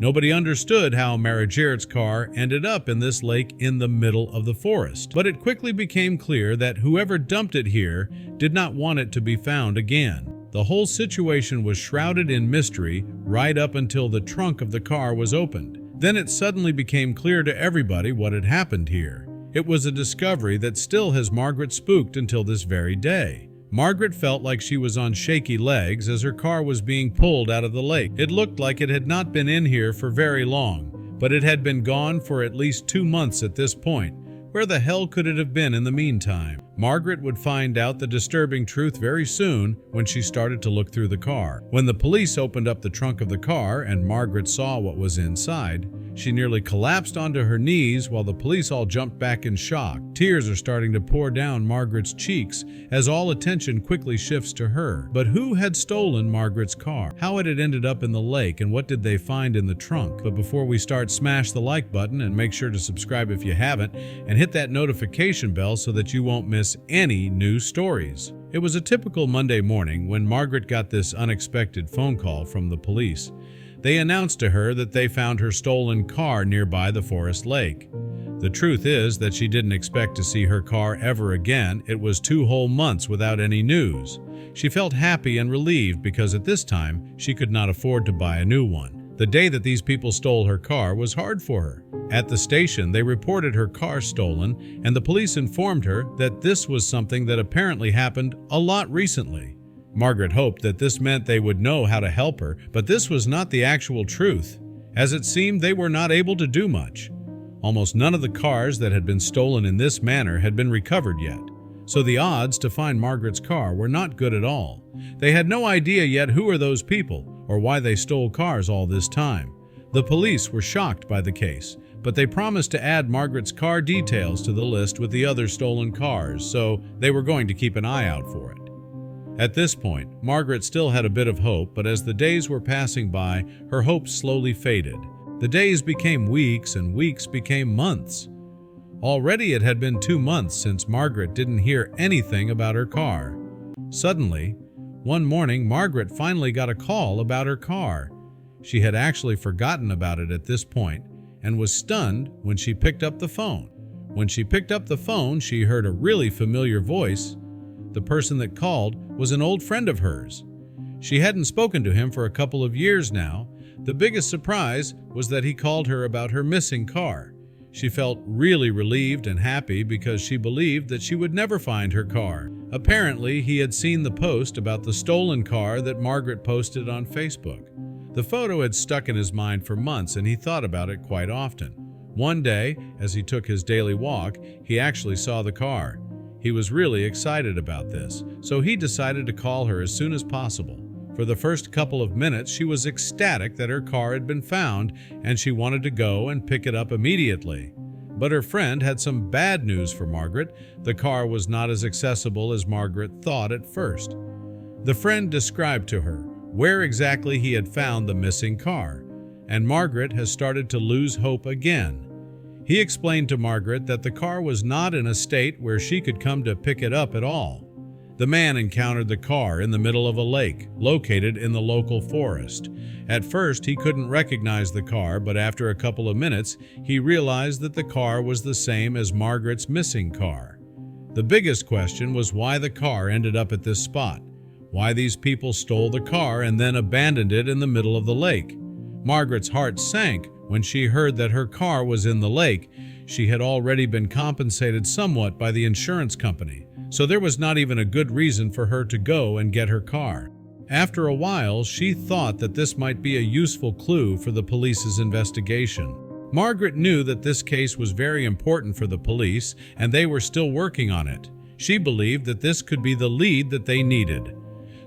Nobody understood how Maragert's car ended up in this lake in the middle of the forest, but it quickly became clear that whoever dumped it here did not want it to be found again. The whole situation was shrouded in mystery right up until the trunk of the car was opened. Then it suddenly became clear to everybody what had happened here. It was a discovery that still has Margaret spooked until this very day. Margaret felt like she was on shaky legs as her car was being pulled out of the lake. It looked like it had not been in here for very long, but it had been gone for at least 2 months at this point. Where the hell could it have been in the meantime? Margaret would find out the disturbing truth very soon when she started to look through the car. When the police opened up the trunk of the car and Margaret saw what was inside, she nearly collapsed onto her knees while the police all jumped back in shock. Tears are starting to pour down Margaret's cheeks as all attention quickly shifts to her. But who had stolen Margaret's car? How had it ended up in the lake, and what did they find in the trunk? But before we start, smash the like button and make sure to subscribe if you haven't, and hit that notification bell so that you won't miss any new stories. It was a typical Monday morning when Margaret got this unexpected phone call from the police. They announced to her that they found her stolen car nearby the forest lake. The truth is that she didn't expect to see her car ever again. It was 2 whole months without any news. She felt happy and relieved because at this time she could not afford to buy a new one. The day that these people stole her car was hard for her. At the station, they reported her car stolen, and the police informed her that this was something that apparently happened a lot recently. Margaret hoped that this meant they would know how to help her, but this was not the actual truth. As it seemed, they were not able to do much. Almost none of the cars that had been stolen in this manner had been recovered yet, so the odds to find Margaret's car were not good at all. They had no idea yet who are those people or why they stole cars all this time. The police were shocked by the case, but they promised to add Margaret's car details to the list with the other stolen cars, so they were going to keep an eye out for it. At this point, Margaret still had a bit of hope, but as the days were passing by, her hope slowly faded. The days became weeks and weeks became months. Already it had been 2 months since Margaret didn't hear anything about her car. Suddenly, one morning, Margaret finally got a call about her car. She had actually forgotten about it at this point and was stunned when she picked up the phone. When she picked up the phone, she heard a really familiar voice. The person that called was an old friend of hers. She hadn't spoken to him for a couple of years now. The biggest surprise was that he called her about her missing car. She felt really relieved and happy because she believed that she would never find her car. Apparently, he had seen the post about the stolen car that Margaret posted on Facebook. The photo had stuck in his mind for months, and he thought about it quite often. One day, as he took his daily walk, he actually saw the car. He was really excited about this, so he decided to call her as soon as possible. For the first couple of minutes, she was ecstatic that her car had been found, and she wanted to go and pick it up immediately. But her friend had some bad news for Margaret. The car was not as accessible as Margaret thought at first. The friend described to her where exactly he had found the missing car, and Margaret has started to lose hope again. He explained to Margaret that the car was not in a state where she could come to pick it up at all. The man encountered the car in the middle of a lake, located in the local forest. At first, he couldn't recognize the car, but after a couple of minutes, he realized that the car was the same as Margaret's missing car. The biggest question was why the car ended up at this spot, why these people stole the car and then abandoned it in the middle of the lake. Margaret's heart sank when she heard that her car was in the lake. She had already been compensated somewhat by the insurance company, so there was not even a good reason for her to go and get her car. After a while, she thought that this might be a useful clue for the police's investigation. Margaret knew that this case was very important for the police, and they were still working on it. She believed that this could be the lead that they needed.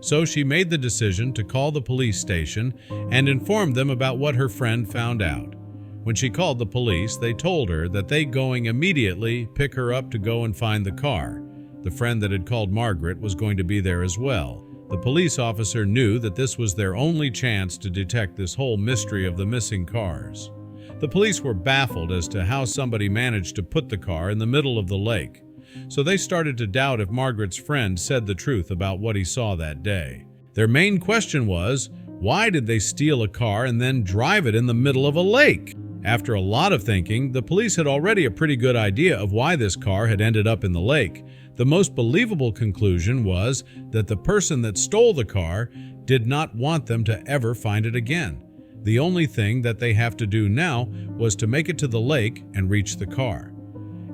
So she made the decision to call the police station and inform them about what her friend found out. When she called the police, they told her that they going immediately pick her up to go and find the car. The friend that had called Margaret was going to be there as well. The police officer knew that this was their only chance to detect this whole mystery of the missing cars. The police were baffled as to how somebody managed to put the car in the middle of the lake. So they started to doubt if Margaret's friend said the truth about what he saw that day. Their main question was, Why did they steal a car and then drive it in the middle of a lake? After a lot of thinking, the police had already a pretty good idea of why this car had ended up in the lake. The most believable conclusion was that the person that stole the car did not want them to ever find it again. The only thing that they have to do now was to make it to the lake and reach the car.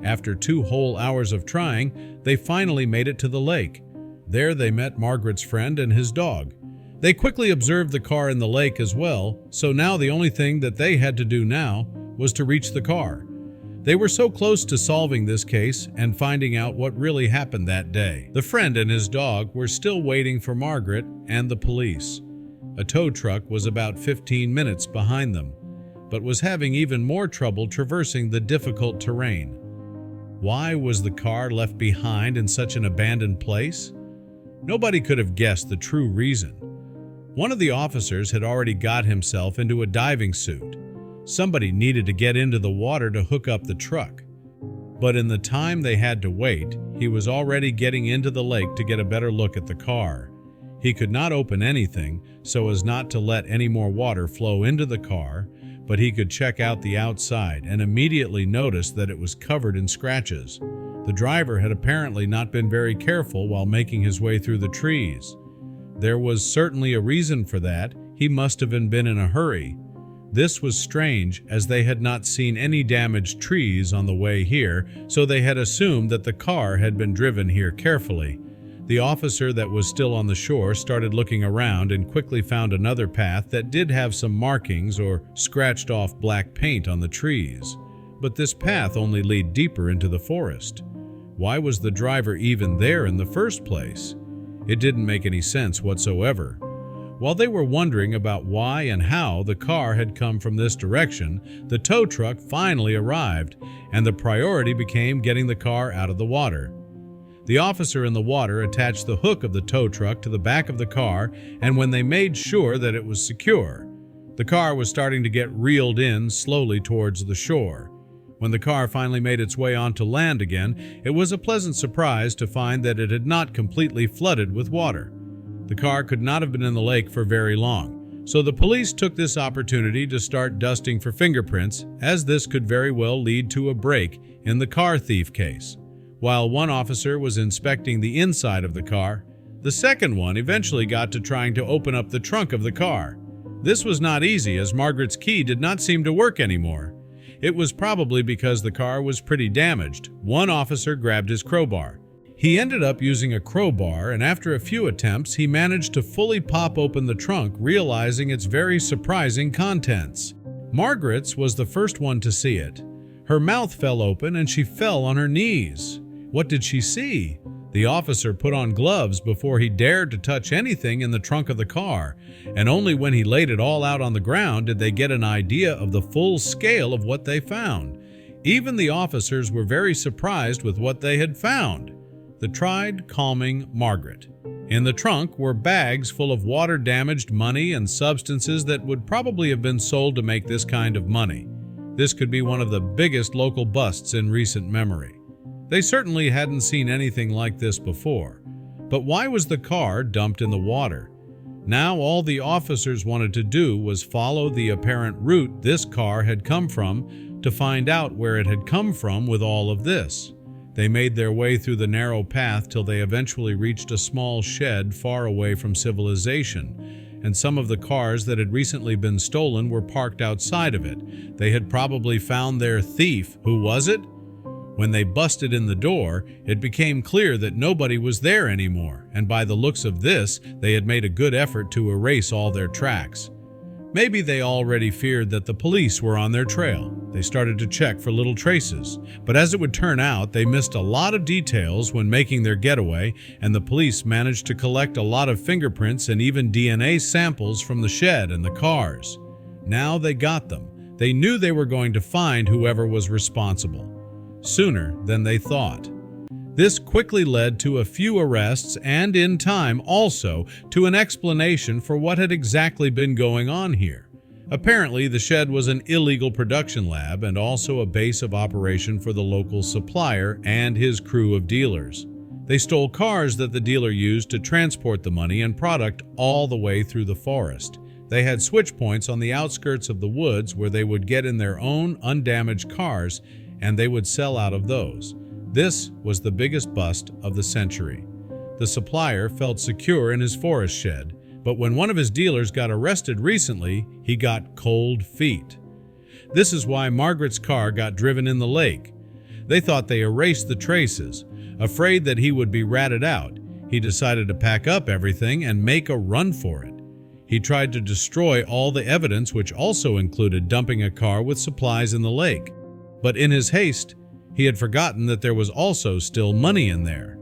After 2 whole hours of trying, they finally made it to the lake. There they met Margaret's friend and his dog. They quickly observed the car in the lake as well, so now the only thing that they had to do now was to reach the car. They were so close to solving this case and finding out what really happened that day. The friend and his dog were still waiting for Margaret and the police. A tow truck was about 15 minutes behind them, but was having even more trouble traversing the difficult terrain. Why was the car left behind in such an abandoned place? Nobody could have guessed the true reason. One of the officers had already got himself into a diving suit. Somebody needed to get into the water to hook up the truck. But in the time they had to wait, he was already getting into the lake to get a better look at the car. He could not open anything so as not to let any more water flow into the car, but he could check out the outside and immediately noticed that it was covered in scratches. The driver had apparently not been very careful while making his way through the trees. There was certainly a reason for that. He must have been in a hurry. This was strange, as they had not seen any damaged trees on the way here, so they had assumed that the car had been driven here carefully. The officer that was still on the shore started looking around and quickly found another path that did have some markings or scratched off black paint on the trees. But this path only led deeper into the forest. Why was the driver even there in the first place? It didn't make any sense whatsoever. While they were wondering about why and how the car had come from this direction, the tow truck finally arrived, and the priority became getting the car out of the water. The officer in the water attached the hook of the tow truck to the back of the car, and when they made sure that it was secure, the car was starting to get reeled in slowly towards the shore. When the car finally made its way onto land again, it was a pleasant surprise to find that it had not completely flooded with water. The car could not have been in the lake for very long, so the police took this opportunity to start dusting for fingerprints, as this could very well lead to a break in the car thief case. While one officer was inspecting the inside of the car, the second one eventually got to trying to open up the trunk of the car. This was not easy, as Margaret's key did not seem to work anymore. It was probably because the car was pretty damaged. One officer grabbed his crowbar. He ended up using a crowbar, and after a few attempts, he managed to fully pop open the trunk, realizing its very surprising contents. Margaret's was the first one to see it. Her mouth fell open and she fell on her knees. What did she see? The officer put on gloves before he dared to touch anything in the trunk of the car, and only when he laid it all out on the ground did they get an idea of the full scale of what they found. Even the officers were very surprised with what they had found. The tried calming Margaret. In the trunk were bags full of water-damaged money and substances that would probably have been sold to make this kind of money. This could be one of the biggest local busts in recent memory. They certainly hadn't seen anything like this before. But why was the car dumped in the water? Now all the officers wanted to do was follow the apparent route this car had come from to find out where it had come from with all of this. They made their way through the narrow path till they eventually reached a small shed far away from civilization, and some of the cars that had recently been stolen were parked outside of it. They had probably found their thief. Who was it? When they busted in the door, it became clear that nobody was there anymore, and by the looks of this, they had made a good effort to erase all their tracks. Maybe they already feared that the police were on their trail. They started to check for little traces, but as it would turn out, they missed a lot of details when making their getaway, and the police managed to collect a lot of fingerprints and even DNA samples from the shed and the cars. Now they got them. They knew they were going to find whoever was responsible. Sooner than they thought. This quickly led to a few arrests and, in time, also to an explanation for what had exactly been going on here. Apparently, the shed was an illegal production lab and also a base of operation for the local supplier and his crew of dealers. They stole cars that the dealer used to transport the money and product all the way through the forest. They had switch points on the outskirts of the woods where they would get in their own undamaged cars and they would sell out of those. This was the biggest bust of the century. The supplier felt secure in his forest shed, but when one of his dealers got arrested recently, he got cold feet. This is why Margaret's car got driven in the lake. They thought they erased the traces. Afraid that he would be ratted out, he decided to pack up everything and make a run for it. He tried to destroy all the evidence, which also included dumping a car with supplies in the lake. But in his haste, he had forgotten that there was also still money in there.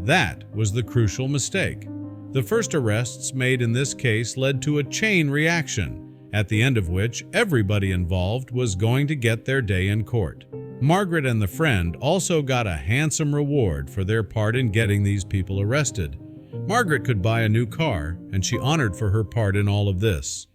That was the crucial mistake. The first arrests made in this case led to a chain reaction, at the end of which everybody involved was going to get their day in court. Margaret and the friend also got a handsome reward for their part in getting these people arrested. Margaret could buy a new car, and she honored for her part in all of this.